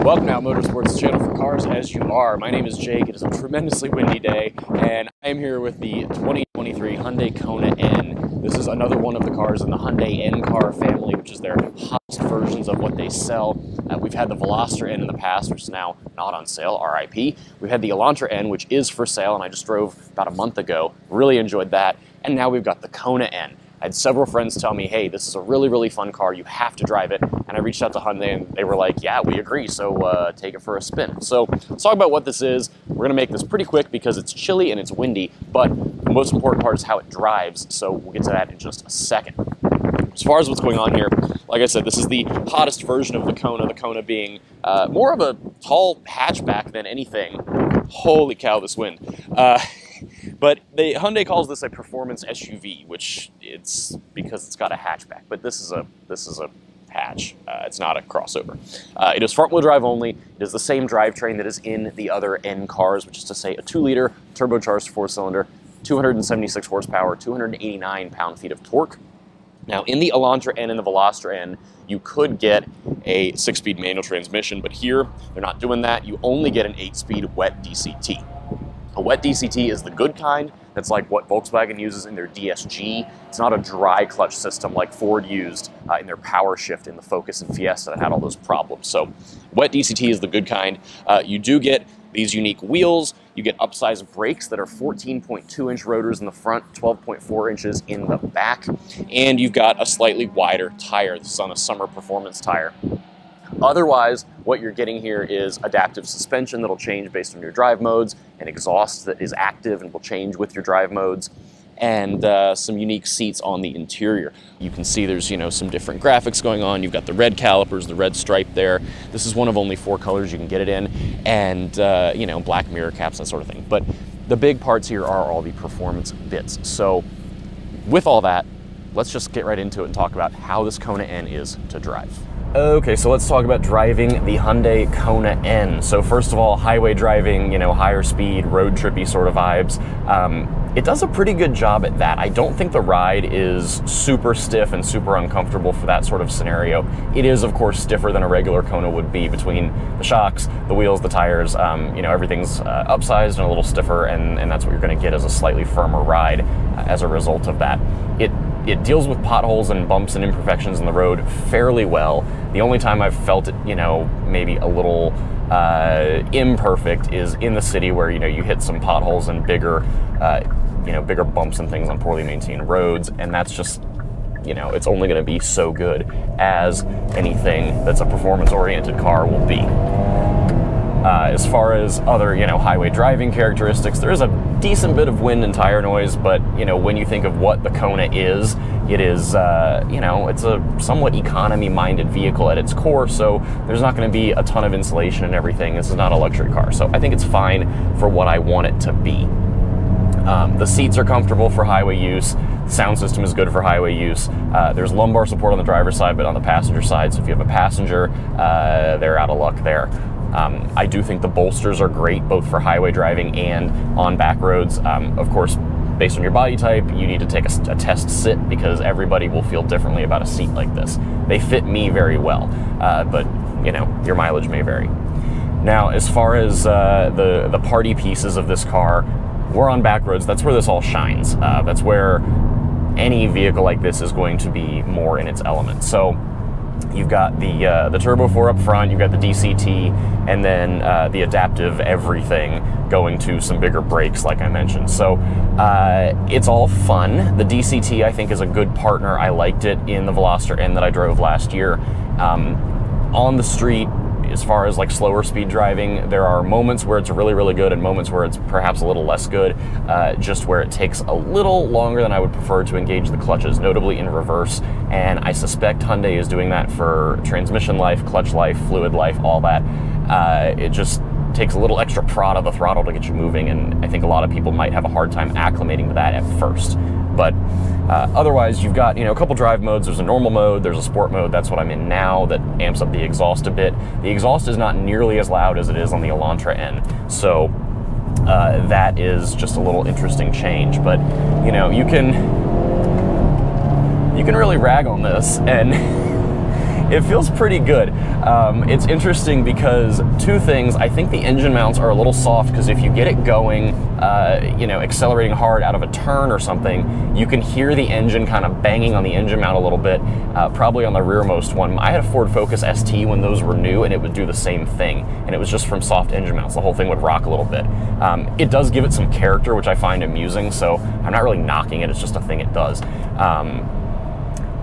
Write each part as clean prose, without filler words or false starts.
Welcome to Out Motorsports channel for cars as you are. My name is Jake. It is a tremendously windy day, and I am here with the 2023 Hyundai Kona N. This is another one of the cars in the Hyundai N car family, which is their hottest versions of what they sell. We've had the Veloster N in the past, which is now not on sale, RIP. We've had the Elantra N, which is for sale, and I just drove about a month ago. Really enjoyed that. And now we've got the Kona N. I had several friends tell me, hey, this is a really, really fun car. You have to drive it. And I reached out to Hyundai and they were like, yeah, we agree. So take it for a spin. So let's talk about what this is. We're going to make this pretty quick because it's chilly and it's windy, but the most important part is how it drives. So we'll get to that in just a second. As far as what's going on here, like I said, this is the hottest version of the Kona being more of a tall hatchback than anything. Holy cow, this wind. But Hyundai calls this a performance SUV, which it's because it's got a hatchback. But this is a hatch. It's not a crossover. It is front-wheel drive only. It is the same drivetrain that is in the other N cars, which is to say a 2-liter turbocharged 4-cylinder, 276 horsepower, 289 pound-feet of torque. Now, in the Elantra N and the Veloster N, you could get a 6-speed manual transmission, but here they're not doing that. You only get an 8-speed wet DCT. A wet DCT is the good kind. That's like what Volkswagen uses in their DSG. It's not a dry clutch system like Ford used in their Power Shift in the Focus and Fiesta that had all those problems. So wet DCT is the good kind. You do get these unique wheels. You get upsized brakes that are 14.2-inch rotors in the front, 12.4 inches in the back. And you've got a slightly wider tire. This is on a summer performance tire. Otherwise, what you're getting here is adaptive suspension that'll change based on your drive modes, an exhaust that is active and will change with your drive modes, and some unique seats on the interior. You can see there's, some different graphics going on. You've got the red calipers, the red stripe there. This is one of only 4 colors you can get it in, and, black mirror caps, that sort of thing. But the big parts here are all the performance bits. So with all that, let's just get right into it and talk about how this Kona N is to drive. Okay, so let's talk about driving the Hyundai Kona N. So first of all, highway driving, higher speed, road trippy sort of vibes. It does a pretty good job at that. I don't think the ride is super stiff and super uncomfortable for that sort of scenario. It is, of course, stiffer than a regular Kona would be between the shocks, the wheels, the tires. Everything's upsized and a little stiffer, and that's what you're going to get as a slightly firmer ride as a result of that. It deals with potholes and bumps and imperfections in the road fairly well. The only time I've felt it, maybe a little imperfect is in the city where, you hit some potholes and bigger bumps and things on poorly maintained roads. And that's just, it's only going to be so good as anything that's a performance-oriented car will be. As far as other, highway driving characteristics, there is a decent bit of wind and tire noise, but, when you think of what the Kona is, it is, it's a somewhat economy-minded vehicle at its core, so there's not going to be a ton of insulation and everything. This is not a luxury car, so I think it's fine for what I want it to be. The seats are comfortable for highway use. The sound system is good for highway use. There's lumbar support on the driver's side, but on the passenger side, so if you have a passenger, they're out of luck there. I do think the bolsters are great both for highway driving and on back roads. Of course, based on your body type, you need to take a test sit because everybody will feel differently about a seat like this. They fit me very well, but your mileage may vary. Now, as far as the party pieces of this car, we're on back roads. That's where this all shines. That's where any vehicle like this is going to be more in its element. So you've got the Turbo 4 up front, you've got the DCT, and then the adaptive everything going to some bigger brakes, like I mentioned. So it's all fun. The DCT, I think, is a good partner. I liked it in the Veloster N that I drove last year. On the street, as far as like slower speed driving, there are moments where it's really, really good and moments where it's perhaps a little less good, just where it takes a little longer than I would prefer to engage the clutches, notably in reverse. And I suspect Hyundai is doing that for transmission life, clutch life, fluid life, all that. It just takes a little extra prod of the throttle to get you moving, and I think a lot of people might have a hard time acclimating to that at first. But otherwise, you've got a couple drive modes. There's a normal mode, there's a sport mode. That's what I'm in now. That amps up the exhaust a bit. The exhaust is not nearly as loud as it is on the Elantra N, so that is just a little interesting change. But you can really rag on this, and It feels pretty good. It's interesting because two things. I think the engine mounts are a little soft because if you get it going, you know, accelerating hard out of a turn or something, you can hear the engine kind of banging on the engine mount a little bit, probably on the rearmost one. I had a Ford Focus ST when those were new, and it would do the same thing, and it was just from soft engine mounts. The whole thing would rock a little bit. It does give it some character, which I find amusing, so I'm not really knocking it, it's just a thing it does.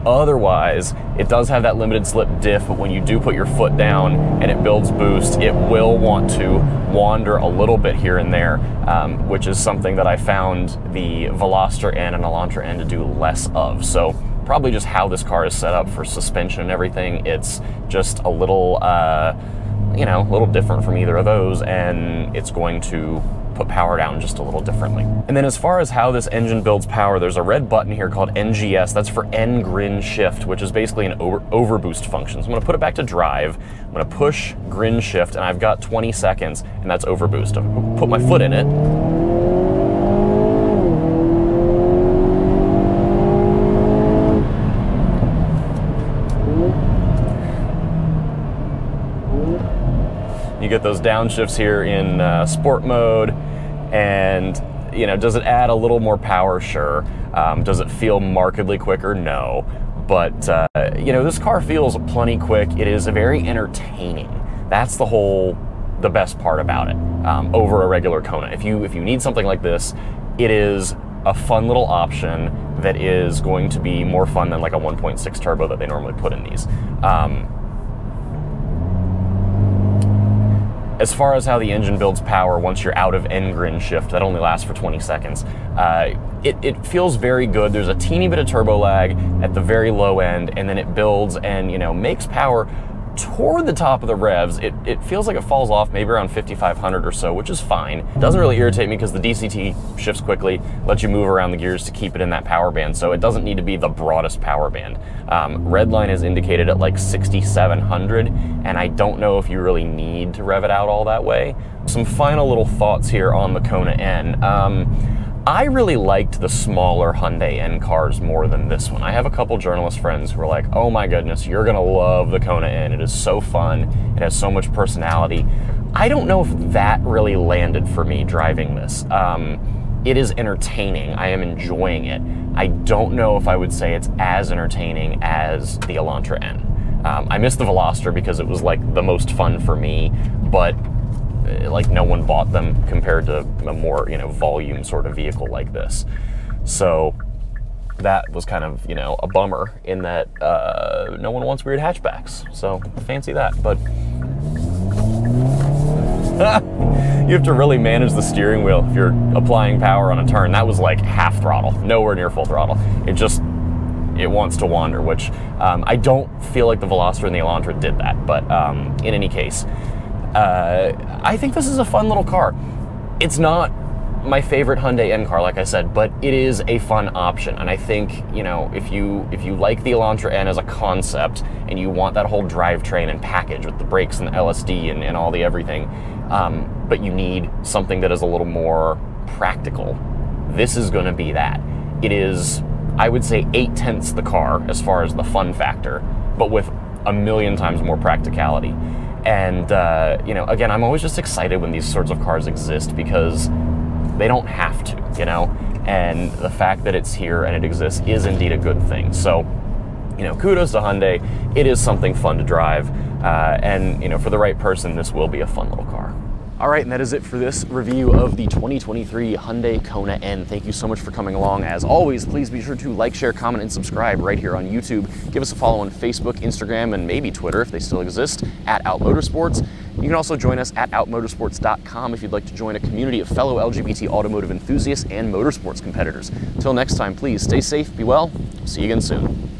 Otherwise, it does have that limited slip diff, but when you do put your foot down and it builds boost, it will want to wander a little bit here and there, which is something that I found the Veloster N and Elantra N to do less of. So probably just how this car is set up for suspension and everything, it's just a little, you know, a little different from either of those, and it's going to put power down just a little differently. And then as far as how this engine builds power, there's a red button here called NGS. That's for N Grin Shift, which is basically an overboost function. So I'm gonna put it back to drive. I'm gonna push Grin Shift, and I've got 20 seconds, and that's overboost. I'll put my foot in it. You get those downshifts here in sport mode, and you know, does it add a little more power? Sure. Does it feel markedly quicker? No. But you know, this car feels plenty quick. It is very entertaining. That's the best part about it over a regular Kona. If you need something like this, it is a fun little option that is going to be more fun than like a 1.6 turbo that they normally put in these. As far as how the engine builds power once you're out of N Grin Shift, that only lasts for 20 seconds. It feels very good. There's a teeny bit of turbo lag at the very low end, and then it builds and, you know, makes power toward the top of the revs. It feels like it falls off maybe around 5,500 or so, which is fine. It doesn't really irritate me because the DCT shifts quickly, lets you move around the gears to keep it in that power band, so it doesn't need to be the broadest power band. Redline is indicated at like 6,700, and I don't know if you really need to rev it out all that way. Some final little thoughts here on the Kona N. I really liked the smaller Hyundai N cars more than this one. I have a couple journalist friends who are like, oh my goodness, you're gonna love the Kona N. It is so fun, it has so much personality. I don't know if that really landed for me driving this. It is entertaining, I am enjoying it. I don't know if I would say it's as entertaining as the Elantra N. I missed the Veloster because it was like the most fun for me, but like no one bought them compared to a more, you know, volume sort of vehicle like this. So that was kind of, you know, a bummer in that no one wants weird hatchbacks. So fancy that, but you have to really manage the steering wheel if you're applying power on a turn. That was like half throttle, nowhere near full throttle. It wants to wander, which I don't feel like the Veloster and the Elantra did that, but in any case, I think this is a fun little car. It's not my favorite Hyundai N car, like I said, but it is a fun option. And I think, you know, if you like the Elantra N as a concept and you want that whole drivetrain and package with the brakes and the LSD and all the everything, but you need something that is a little more practical, this is going to be that. It is, I would say, 8/10 the car as far as the fun factor, but with a million times more practicality. And, you know, again, I'm always just excited when these sorts of cars exist because they don't have to, you know? And the fact that it's here and it exists is indeed a good thing. So, you know, kudos to Hyundai. It is something fun to drive. And, you know, for the right person, this will be a fun little car. All right, and that is it for this review of the 2023 Hyundai Kona N. Thank you so much for coming along. As always, please be sure to like, share, comment, and subscribe right here on YouTube. Give us a follow on Facebook, Instagram, and maybe Twitter if they still exist, at Out Motorsports. You can also join us at outmotorsports.com if you'd like to join a community of fellow LGBT automotive enthusiasts and motorsports competitors. Until next time, please stay safe, be well, see you again soon.